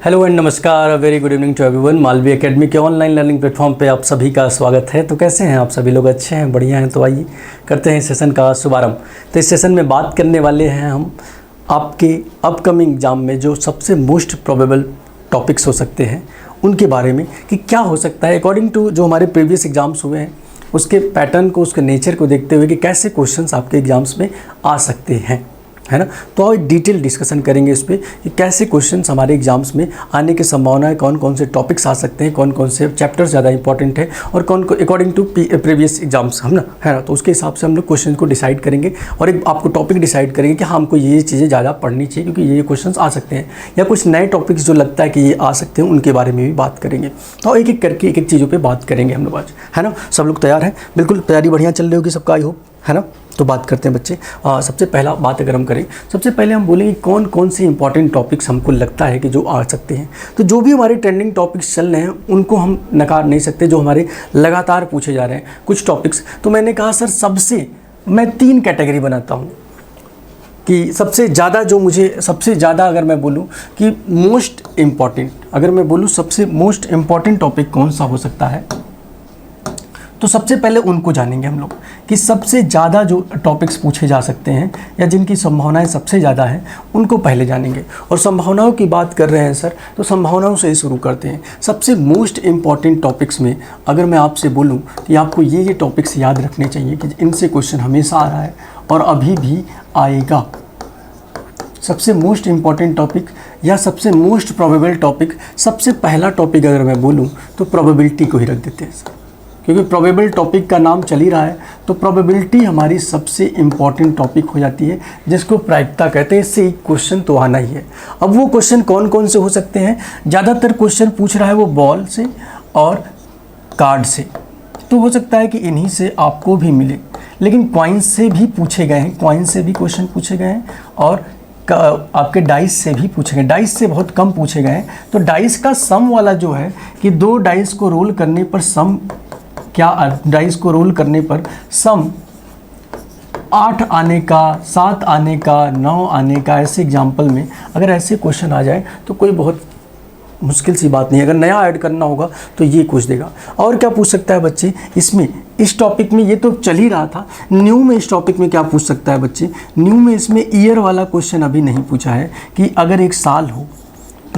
Hello and नमस्कार, very good evening to everyone. Malvi academy के online learning platform पे आप सभी का स्वागत है। तो कैसे हैं आप सभी लोग? अच्छे हैं, बढ़िया हैं। तो आइए करते हैं इस सेशन का शुभारंभ। तो इस सेशन में बात करने वाले हैं हम आपके अपकमिंग एग्ज़ाम में जो सबसे मोस्ट प्रोबेबल टॉपिक्स हो सकते हैं उनके बारे में, कि क्या हो सकता है अकॉर्डिंग टू जो हमारे प्रीवियस एग्ज़ाम्स हुए हैं उसके पैटर्न को, उसके नेचर को देखते हुए कि कैसे क्वेश्चंस आपके एग्ज़ाम्स में आ सकते हैं, है ना। तो और डिटेल डिस्कशन करेंगे इस पर कि कैसे क्वेश्चंस हमारे एग्जाम्स में आने की संभावना है, कौन कौन से टॉपिक्स आ सकते हैं, कौन कौन से चैप्टर्स ज़्यादा इंपॉर्टेंट है और कौन को अकॉर्डिंग टू प्रीवियस एग्जाम्स, हम ना, है ना। तो उसके हिसाब से हम लोग क्वेश्चन को डिसाइड करेंगे और एक आपको टॉपिक डिसाइड करेंगे कि हाँ हमको ये चीज़ें ज़्यादा पढ़नी चाहिए क्योंकि ये क्वेश्चन आ सकते हैं, या कुछ नए टॉपिक्स जो लगता है कि ये आ सकते हैं उनके बारे में भी बात करेंगे। तो एक एक करके एक एक चीज़ों पर बात करेंगे हम लोग आज, है ना। सब लोग तैयार हैं? बिल्कुल तैयारी बढ़िया चल रही होगी सबका, आई होप, है ना। तो बात करते हैं बच्चे। सबसे पहला बात अगर हम करें, सबसे पहले हम बोलेंगे कौन कौन से इंपॉर्टेंट टॉपिक्स हमको लगता है कि जो आ सकते हैं। तो जो भी हमारे ट्रेंडिंग टॉपिक्स चल रहे हैं उनको हम नकार नहीं सकते, जो हमारे लगातार पूछे जा रहे हैं कुछ टॉपिक्स। तो मैंने कहा सर सबसे मैं 3 कैटेगरी बनाता हूँ कि सबसे ज़्यादा जो मुझे सबसे ज़्यादा अगर मैं बोलूँ कि मोस्ट इम्पॉर्टेंट, अगर मैं बोलूँ सबसे मोस्ट इम्पॉर्टेंट टॉपिक कौन सा हो सकता है, तो सबसे पहले उनको जानेंगे हम लोग कि सबसे ज़्यादा जो टॉपिक्स पूछे जा सकते हैं या जिनकी संभावनाएं सबसे ज़्यादा हैं उनको पहले जानेंगे। और संभावनाओं की बात कर रहे हैं सर, तो संभावनाओं से ही शुरू करते हैं। सबसे मोस्ट इम्पॉर्टेंट टॉपिक्स में अगर मैं आपसे बोलूं कि आपको ये टॉपिक्स याद रखने चाहिए कि इनसे क्वेश्चन हमेशा आ रहा है और अभी भी आएगा। सबसे मोस्ट इम्पॉर्टेंट टॉपिक या सबसे मोस्ट प्रोबेबल टॉपिक, सबसे पहला टॉपिक अगर मैं बोलूँ तो प्रोबेबिलिटी को ही रख देते हैं सर, क्योंकि प्रोबेबल टॉपिक का नाम चल ही रहा है। तो प्रोबेबिलिटी हमारी सबसे इम्पॉर्टेंट टॉपिक हो जाती है, जिसको प्रायिकता कहते हैं। इससे एक क्वेश्चन तो आना ही है। अब वो क्वेश्चन कौन कौन से हो सकते हैं? ज़्यादातर क्वेश्चन पूछ रहा है वो बॉल से और कार्ड से, तो हो सकता है कि इन्हीं से आपको भी मिले, लेकिन कॉइन्स से भी पूछे गए हैं, कॉइन से भी क्वेश्चन पूछे गए हैं और आपके डाइस से भी पूछे गए। डाइस से बहुत कम पूछे गए हैं। तो डाइस का सम वाला जो है कि 2 डाइस को रोल करने पर सम क्या, डाइस को रोल करने पर सम 8 आने का, 7 आने का, 9 आने का, ऐसे एग्जाम्पल में अगर ऐसे क्वेश्चन आ जाए तो कोई बहुत मुश्किल सी बात नहीं है। अगर नया ऐड करना होगा तो ये पूछ देगा। और क्या पूछ सकता है बच्चे इसमें, इस टॉपिक में? ये तो चल ही रहा था। न्यू में इस टॉपिक में क्या पूछ सकता है बच्चे? न्यू में इसमें ईयर वाला क्वेश्चन अभी नहीं पूछा है कि अगर एक साल हो,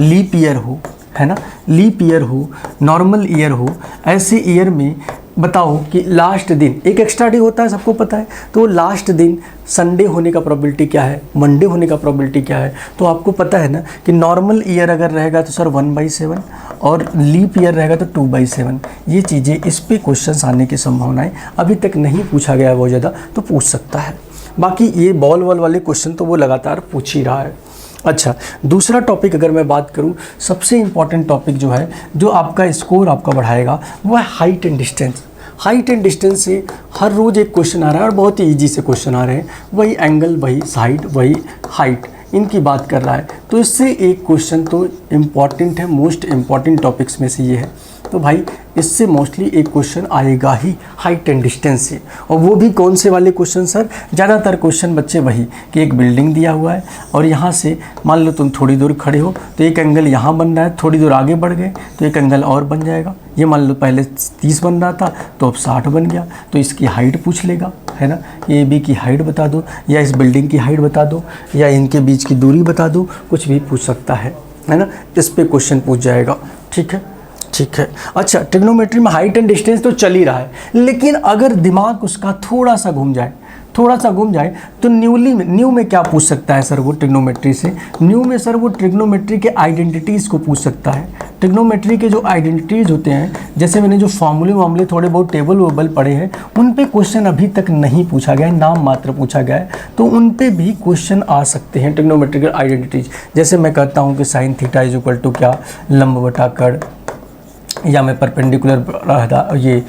लीप ईयर हो, है ना, लीप ईयर हो, नॉर्मल ईयर हो, ऐसे ईयर में बताओ कि लास्ट दिन एक एक्स्ट्रा डे होता है, सबको पता है। तो लास्ट दिन संडे होने का प्रोबेबिलिटी क्या है, मंडे होने का प्रोबेबिलिटी क्या है? तो आपको पता है ना कि नॉर्मल ईयर अगर रहेगा तो सर 1/7 और लीप ईयर रहेगा तो 2/7। ये चीज़ें, इस पे क्वेश्चंस आने की संभावनाएं अभी तक नहीं पूछा गया है बहुत ज़्यादा, तो पूछ सकता है। बाकी ये बॉल वॉल वाले क्वेश्चन तो वो लगातार पूछ ही रहा है। अच्छा, दूसरा टॉपिक अगर मैं बात करूं, सबसे इम्पॉर्टेंट टॉपिक जो है, जो आपका स्कोर आपका बढ़ाएगा, वो है height and distance. Height and distance से हर रोज़ एक क्वेश्चन आ रहा है और बहुत ही ईजी से क्वेश्चन आ रहे हैं। वही एंगल, वही साइड, वही हाइट, इनकी बात कर रहा है। तो इससे एक क्वेश्चन तो इम्पॉर्टेंट है, मोस्ट इम्पॉर्टेंट टॉपिक्स में से ये है। तो भाई इससे मोस्टली एक क्वेश्चन आएगा ही हाइट एंड डिस्टेंस से। और वो भी कौन से वाले क्वेश्चन सर? ज़्यादातर क्वेश्चन बच्चे वही कि एक बिल्डिंग दिया हुआ है और यहाँ से मान लो तुम थोड़ी दूर खड़े हो तो एक एंगल यहाँ बन रहा है, थोड़ी दूर आगे बढ़ गए तो एक एंगल और बन जाएगा। ये मान लो पहले 30 बन रहा था तो अब 60 बन गया, तो इसकी हाइट पूछ लेगा, है ना। ये बी की हाइट बता दो, या इस बिल्डिंग की हाइट बता दो, या इनके बीच की दूरी बता दो, कुछ भी पूछ सकता है ना। इस पर क्वेश्चन पूछ जाएगा, ठीक है, ठीक है। अच्छा, ट्रिग्नोमेट्री में हाइट एंड डिस्टेंस तो चल ही रहा है, लेकिन अगर दिमाग उसका थोड़ा सा घूम जाए तो न्यू में क्या पूछ सकता है सर? वो ट्रिग्नोमेट्री से, न्यू में सर वो ट्रिग्नोमेट्री के आइडेंटिटीज़ को पूछ सकता है। ट्रिग्नोमेट्री के जो आइडेंटिटीज़ होते हैं, जैसे मैंने जो फार्मूले थोड़े बहुत टेबल वेबल पढ़े हैं, उन पे क्वेश्चन अभी तक नहीं पूछा गया है, नाम मात्र पूछा गया है। तो उन पे भी क्वेश्चन आ सकते हैं ट्रिग्नोमेट्रिकल आइडेंटिटीज़। जैसे मैं कहता हूँ कि sine theta is equal to क्या, लंब बटा कड़, या मैं परपेंडिकुलर ये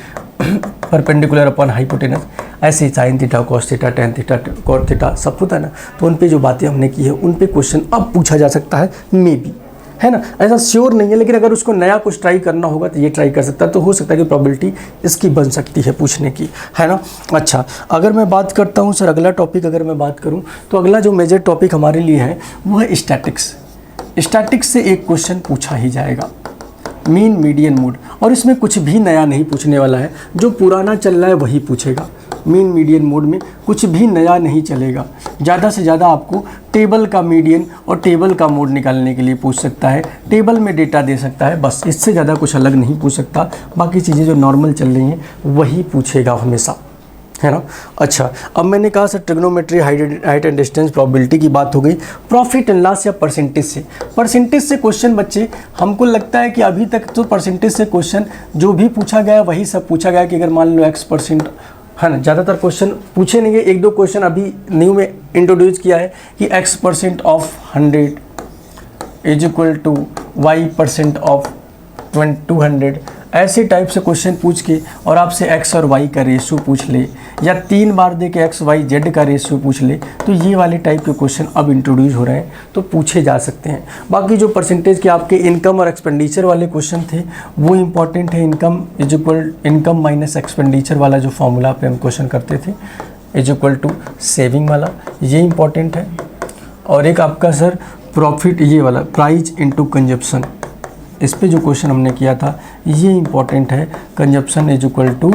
परपेंडिकुलर अपॉन हाइपोटेनस, ऐसे sine theta, cos theta, tan theta, cot theta सब होता है ना। तो उन पे जो बातें हमने की है उन पे क्वेश्चन अब पूछा जा सकता है, मे बी, है ना। ऐसा श्योर नहीं है, लेकिन अगर उसको नया कुछ ट्राई करना होगा तो ये ट्राई कर सकता है। तो हो सकता है कि प्रोबेबिलिटी इसकी बन सकती है पूछने की, है ना। अच्छा, अगर मैं बात करता हूँ सर अगला टॉपिक अगर मैं बात करूँ तो अगला जो मेजर टॉपिक हमारे लिए है वो है स्टैटिक्स। स्टैटिक्स से एक क्वेश्चन पूछा ही जाएगा, मीन मीडियन मोड, और इसमें कुछ भी नया नहीं पूछने वाला है, जो पुराना चल रहा है वही पूछेगा। मीन मीडियन मोड में कुछ भी नया नहीं चलेगा। ज़्यादा से ज़्यादा आपको टेबल का मीडियन और टेबल का मोड निकालने के लिए पूछ सकता है, टेबल में डेटा दे सकता है, बस इससे ज़्यादा कुछ अलग नहीं पूछ सकता। बाकी चीज़ें जो नॉर्मल चल रही हैं वही पूछेगा हमेशा, है ना। अच्छा, अब मैंने कहा sir trigonometry, height and distance, probability की बात हो गई। प्रॉफिट एंड लॉस या परसेंटेज से क्वेश्चन बच्चे, हमको लगता है कि अभी तक तो परसेंटेज से क्वेश्चन जो भी पूछा गया वही सब पूछा गया कि अगर मान लो x%, है ना, ज़्यादातर क्वेश्चन पूछे नहीं गए। एक दो क्वेश्चन अभी न्यू में इंट्रोड्यूस किया है कि x% of 100 is equal to y% of 200, ऐसे टाइप से क्वेश्चन पूछ के और आपसे x और y का रेशियो पूछ ले, या 3 बार दे के x y z का रेशियो पूछ ले, तो ये वाले टाइप के क्वेश्चन अब इंट्रोड्यूस हो रहे हैं, तो पूछे जा सकते हैं। बाकी जो परसेंटेज के आपके इनकम और एक्सपेंडिचर वाले क्वेश्चन थे वो इंपॉर्टेंट है। इनकम माइनस एक्सपेंडिचर वाला जो फॉर्मूला पे हम क्वेश्चन करते थे इज इक्वल टू सेविंग वाला, ये इंपॉर्टेंट है। और एक आपका सर प्रॉफिट, ये वाला प्राइस इंटू कंजप्शन, इस पे जो क्वेश्चन हमने किया था ये इंपॉर्टेंट है। कंजप्शन इज इक्वल टू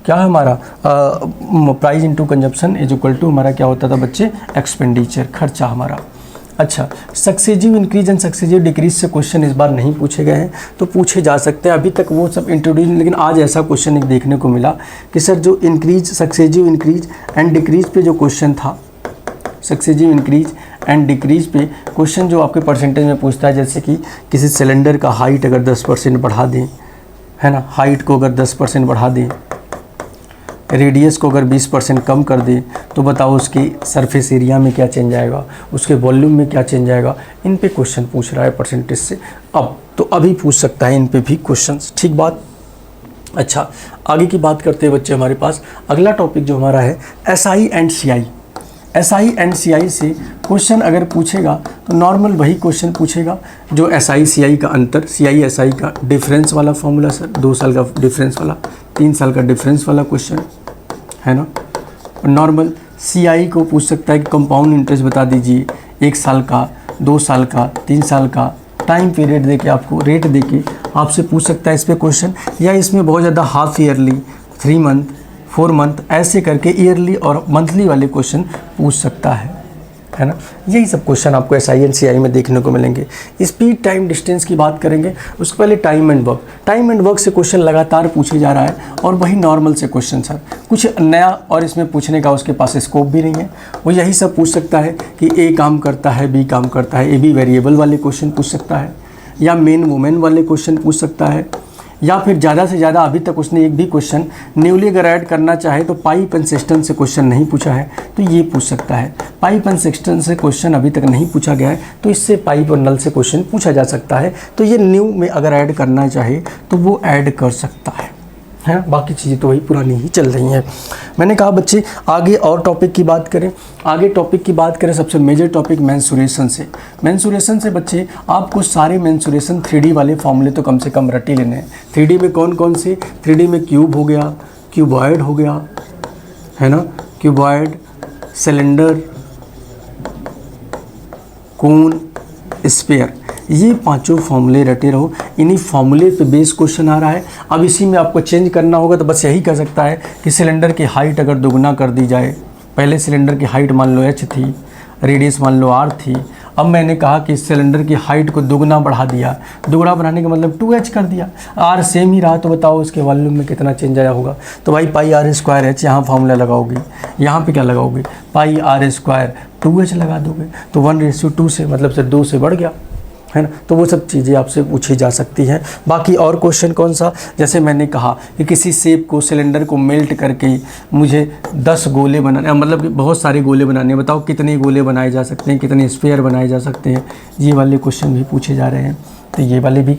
क्या है हमारा, price into consumption is equal to हमारा क्या होता था बच्चे, एक्सपेंडिचर, खर्चा हमारा। अच्छा, successive increase and successive decrease से क्वेश्चन इस बार नहीं पूछे गए हैं, तो पूछे जा सकते हैं। अभी तक वो सब इंट्रोड्यूस, लेकिन आज ऐसा क्वेश्चन एक देखने को मिला कि सर जो increase, successive increase and decrease पे जो क्वेश्चन था, सक्सेसिव इंक्रीज एंड डिक्रीज पे क्वेश्चन जो आपके परसेंटेज में पूछता है, जैसे कि किसी सिलेंडर का हाइट अगर 10% बढ़ा दें, है ना, हाइट को अगर 10% बढ़ा दें, रेडियस को अगर 20% कम कर दें, तो बताओ उसकी सरफेस एरिया में क्या चेंज आएगा, उसके वॉल्यूम में क्या चेंज आएगा। इन पे क्वेश्चन पूछ रहा है परसेंटेज से, अब तो अभी पूछ सकता है इन पे भी क्वेश्चन, ठीक बात। अच्छा, आगे की बात करते हैं बच्चे, हमारे पास अगला टॉपिक जो हमारा है SI and CI। SI and CI से क्वेश्चन अगर पूछेगा तो नॉर्मल वही क्वेश्चन पूछेगा जो SI CI का अंतर, CI SI का डिफरेंस वाला फॉर्मूला सर, 2 साल का डिफरेंस वाला, 3 साल का डिफरेंस वाला क्वेश्चन, है ना। और नॉर्मल CI को पूछ सकता है कि कंपाउंड इंटरेस्ट बता दीजिए, 1 साल का, 2 साल का, 3 साल का, टाइम पीरियड दे के आपको रेट दे के आपसे पूछ सकता है इस पर क्वेश्चन। या इसमें बहुत ज़्यादा हाफ ईयरली, 3 मंथ, 4 मंथ, ऐसे करके ईयरली और मंथली वाले क्वेश्चन पूछ सकता है ना। यही सब क्वेश्चन आपको SI एंड CI में देखने को मिलेंगे। स्पीड, टाइम, डिस्टेंस की बात करेंगे, उसके पहले time and work. Time and work से क्वेश्चन लगातार पूछे जा रहा है, और वही नॉर्मल से क्वेश्चन सर, कुछ नया और इसमें पूछने का उसके पास स्कोप भी नहीं है। वो यही सब पूछ सकता है कि A काम करता है, B काम करता है, AB वेरिएबल वाले क्वेश्चन पूछ सकता है, या मेन वुमेन वाले क्वेश्चन पूछ सकता है, या फिर ज़्यादा से ज़्यादा अभी तक उसने एक भी क्वेश्चन न्यूली अगर ऐड करना चाहे तो पाइप एंड सिस्टम से क्वेश्चन नहीं पूछा है, तो ये पूछ सकता है। पाइप एंड सिस्टम से क्वेश्चन अभी तक नहीं पूछा गया है, तो इससे पाइप और नल से क्वेश्चन पूछा जा सकता है। तो ये न्यू में अगर ऐड करना चाहे तो वो ऐड कर सकता है। बाकी चीज़ें तो वही पुरानी ही चल रही हैं। मैंने कहा बच्चे आगे और टॉपिक की बात करें, सबसे मेजर टॉपिक मेंसुरेशन से। मेंसुरेशन से बच्चे आपको सारे मेंसुरेशन 3D वाले फॉर्मूले तो कम से कम रट ही लेने हैं। 3D में कौन कौन से, 3D में क्यूब हो गया, क्यूबॉइड हो गया, है ना, क्यूबॉइड, सिलेंडर, कोन, स्फीयर, ये 5 फॉर्मूले रटे रहो। इन्हीं फॉर्मूले पे बेस क्वेश्चन आ रहा है। अब इसी में आपको चेंज करना होगा, तो बस यही कर सकता है कि सिलेंडर की हाइट अगर दोगुना कर दी जाए, पहले सिलेंडर की हाइट मान लो h थी, रेडियस मान लो r थी, अब मैंने कहा कि सिलेंडर की हाइट को दोगुना बढ़ा दिया, दोगुना बढ़ाने का मतलब 2h कर दिया, r सेम ही रहा, तो बताओ उसके वॉल्यूम में कितना चेंज आया होगा। तो भाई पाई r स्क्वायर h यहाँ फॉर्मूला लगाओगे, यहाँ पे क्या लगाओगे, पाई r स्क्वायर 2h लगा दोगे, तो 1:2 से मतलब से 2 से बढ़ गया, है ना। तो वो सब चीज़ें आपसे पूछी जा सकती हैं। बाकी और क्वेश्चन कौन सा, जैसे मैंने कहा कि किसी सेब को, सिलेंडर को मेल्ट करके मुझे 10 गोले बनाने, मतलब कि बहुत सारे गोले बनाने, बताओ कितने गोले बनाए जा सकते हैं, कितने स्फीयर बनाए जा सकते हैं। ये वाले क्वेश्चन भी पूछे जा रहे हैं, तो ये वाले भी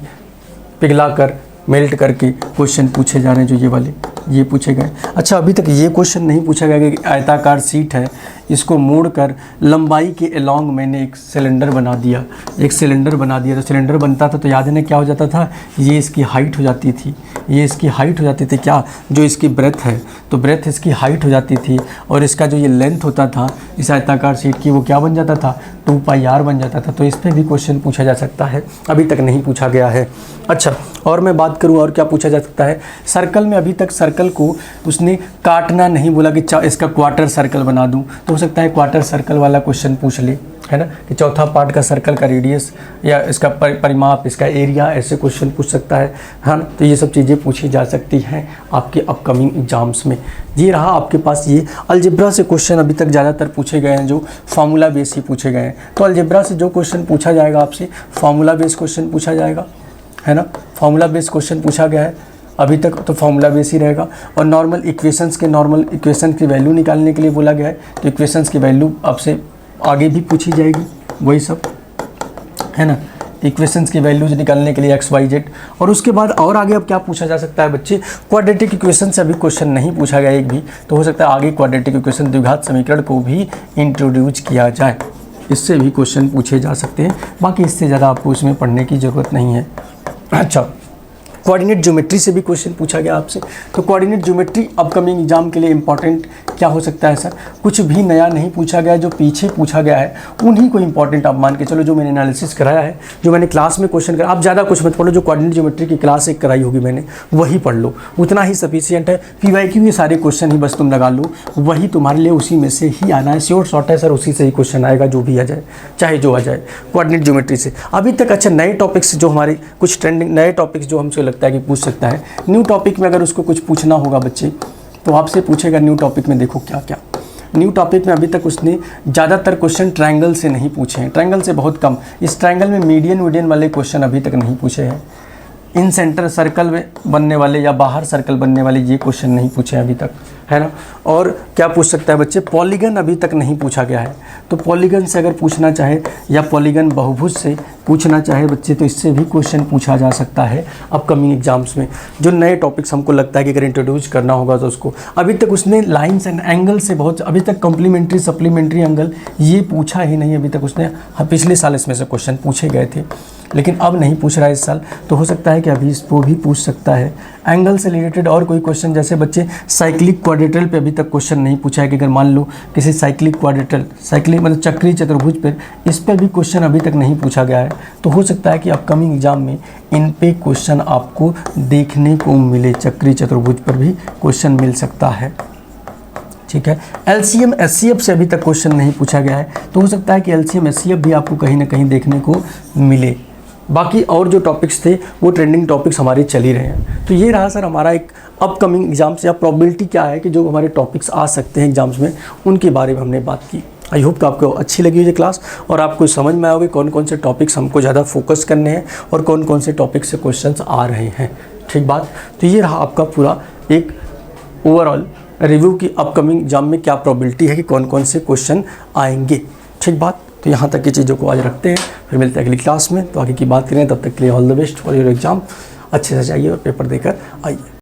पिघला कर, मेल्ट करके क्वेश्चन पूछे जा रहे हैं, जो ये वाले ये पूछे गए। अच्छा, अभी तक ये क्वेश्चन नहीं पूछा गया कि आयताकार सीट है, इसको मोड़कर लंबाई के अलोंग मैंने एक सिलेंडर बना दिया, एक सिलेंडर बना दिया। तो सिलेंडर बनता था तो याद है ना क्या हो जाता था, ये इसकी हाइट हो जाती थी, ये इसकी हाइट हो जाती थी, क्या जो इसकी ब्रेथ है, तो ब्रेथ इसकी हाइट हो जाती थी, और इसका जो ये लेंथ होता था इस आयताकार शीट की वो क्या बन जाता था, 2πr बन जाता था। तो इस पर भी क्वेश्चन पूछा जा सकता है, अभी तक नहीं पूछा गया है। अच्छा, और मैं बात करूं और क्या पूछा जा सकता है, सर्कल में अभी तक सर्कल को उसने काटना नहीं बोला कि इसका क्वार्टर सर्कल बना दूं, तो हो सकता है क्वार्टर सर्कल वाला क्वेश्चन पूछ ले, है ना, कि चौथा पार्ट का सर्कल का रेडियस या इसका परिमाप, इसका एरिया, ऐसे क्वेश्चन पूछ सकता है ना। तो ये सब चीज़ें पूछी जा सकती हैं आपके अपकमिंग एग्जाम्स में। ये रहा आपके पास, ये अलजेब्रा से क्वेश्चन अभी तक ज़्यादातर पूछे गए हैं, जो फार्मूला बेस ही पूछे गए हैं। तो अलजेब्रा से जो क्वेश्चन पूछा जाएगा आपसे, फार्मूला बेस क्वेश्चन पूछा जाएगा, है ना, फार्मूला बेस क्वेश्चन पूछा गया है अभी तक, तो फार्मूला बेस ही रहेगा। और नॉर्मल इक्वेशन की वैल्यू निकालने के लिए बोला गया है, तो इक्वेशंस की वैल्यू आपसे आगे भी पूछी जाएगी, वही सब, है ना, इक्वेशंस की वैल्यूज निकालने के लिए x, y, z। और उसके बाद और आगे अब क्या पूछा जा सकता है बच्चे, क्वाड्रेटिक इक्वेशन से अभी क्वेश्चन नहीं पूछा गया एक भी, तो हो सकता है आगे क्वाड्रेटिक इक्वेशन, द्विघात समीकरण को भी इंट्रोड्यूस किया जाए, इससे भी क्वेश्चन पूछे जा सकते हैं। बाकी इससे ज़्यादा आपको इसमें पढ़ने की ज़रूरत नहीं है। अच्छा, कोऑर्डिनेट ज्योमेट्री से भी क्वेश्चन पूछा गया आपसे, तो कोऑर्डिनेट ज्योमेट्री अपकमिंग एग्जाम के लिए इंपॉर्टेंट क्या हो सकता है सर, कुछ भी नया नहीं पूछा गया, जो पीछे पूछा गया है उन्हीं को इंपॉर्टेंट आप मान के चलो, जो मैंने एनालिसिस कराया है, जो मैंने क्लास में क्वेश्चन कराया। आप ज़्यादा कुछ मत पढ़ो, जो कोऑर्डिनेट ज्योमेट्री की क्लास एक कराई होगी मैंने वही पढ़ लो, उतना ही सफिशियंट है। PYQ के सारे क्वेश्चन ही बस तुम लगा लो, वही तुम्हारे लिए उसी में से ही आना है, श्योर शॉर्ट है सर, उसी से ही क्वेश्चन आएगा, जो भी आ जाए, चाहे जो आ जाए कोऑर्डिनेट ज्योमेट्री से। अभी तक अच्छा, नए टॉपिक्स जो हमारे कुछ ट्रेंडिंग नए टॉपिक्स जो हमसे लगता है कि पूछ सकता है, न्यू टॉपिक में अगर उसको कुछ पूछना होगा बच्चे, तो आपसे पूछेगा न्यू टॉपिक में, देखो क्या क्या न्यू टॉपिक में अभी तक उसने ज़्यादातर क्वेश्चन ट्रायंगल से नहीं पूछे हैं, ट्रायंगल से बहुत कम, इस ट्रायंगल में मीडियन वाले क्वेश्चन अभी तक नहीं पूछे हैं, इन सेंटर सर्कल में बनने वाले या बाहर सर्कल बनने वाले ये क्वेश्चन नहीं पूछे हैं अभी तक, है ना। और क्या पूछ सकता है बच्चे, पॉलीगन अभी तक नहीं पूछा गया है, तो पॉलीगन से अगर पूछना चाहे या पॉलीगन बहुभुज से पूछना चाहे बच्चे, तो इससे भी क्वेश्चन पूछा जा सकता है अपकमिंग एग्जाम्स में। जो नए टॉपिक्स हमको लगता है कि अगर इंट्रोड्यूस करना होगा तो उसको, अभी तक उसने लाइन्स एंड एंगल से बहुत, अभी तक कॉम्प्लीमेंट्री सप्लीमेंट्री एंगल ये पूछा ही नहीं अभी तक उसने। पिछले साल इसमें से क्वेश्चन पूछे गए थे, लेकिन अब नहीं पूछ रहा है इस साल, तो हो सकता है कि अभी इसको भी पूछ सकता है। एंगल से रिलेटेड और कोई क्वेश्चन, जैसे बच्चे साइक्लिक क्वाड्रेटल पे अभी तक क्वेश्चन नहीं पूछा है, कि अगर मान लो किसी साइक्लिक क्वाड्रेटल, साइक्लिक मतलब चक्रीय चतुर्भुज पर, इस पर भी क्वेश्चन अभी तक नहीं पूछा गया है, तो हो सकता है कि अपकमिंग एग्जाम में इन पे क्वेश्चन आपको देखने को मिले, चक्रीय चतुर्भुज पर भी क्वेश्चन मिल सकता है, ठीक है। LCM SCF से अभी तक क्वेश्चन नहीं पूछा गया है, तो हो सकता है कि LCM SCF भी आपको कहीं ना कहीं देखने को मिले। बाकी और जो टॉपिक्स थे वो ट्रेंडिंग टॉपिक्स हमारे चल ही रहे हैं। तो ये रहा सर हमारा एक अपकमिंग एग्जाम्स या प्रोबेबिलिटी क्या है कि जो हमारे टॉपिक्स आ सकते हैं एग्जाम्स में, उनके बारे में हमने बात की। आई होप कि आपको अच्छी लगी ये क्लास और आपको समझ में आओगे कौन कौन से टॉपिक्स हमको ज़्यादा फोकस करने हैं और कौन कौन से टॉपिक से क्वेश्चंस आ रहे हैं, ठीक बात। तो ये रहा आपका पूरा एक ओवरऑल रिव्यू की अपकमिंग एग्जाम में क्या प्रोबेबिलिटी है कि कौन कौन से क्वेश्चन आएंगे, ठीक बात। तो यहाँ तक की चीज़ों को आज रखते हैं, फिर मिलते हैं अगली क्लास में। तो आगे की बात करें, तब तक के लिए all the best for your exam, अच्छे से जाइए और पेपर देकर आइए।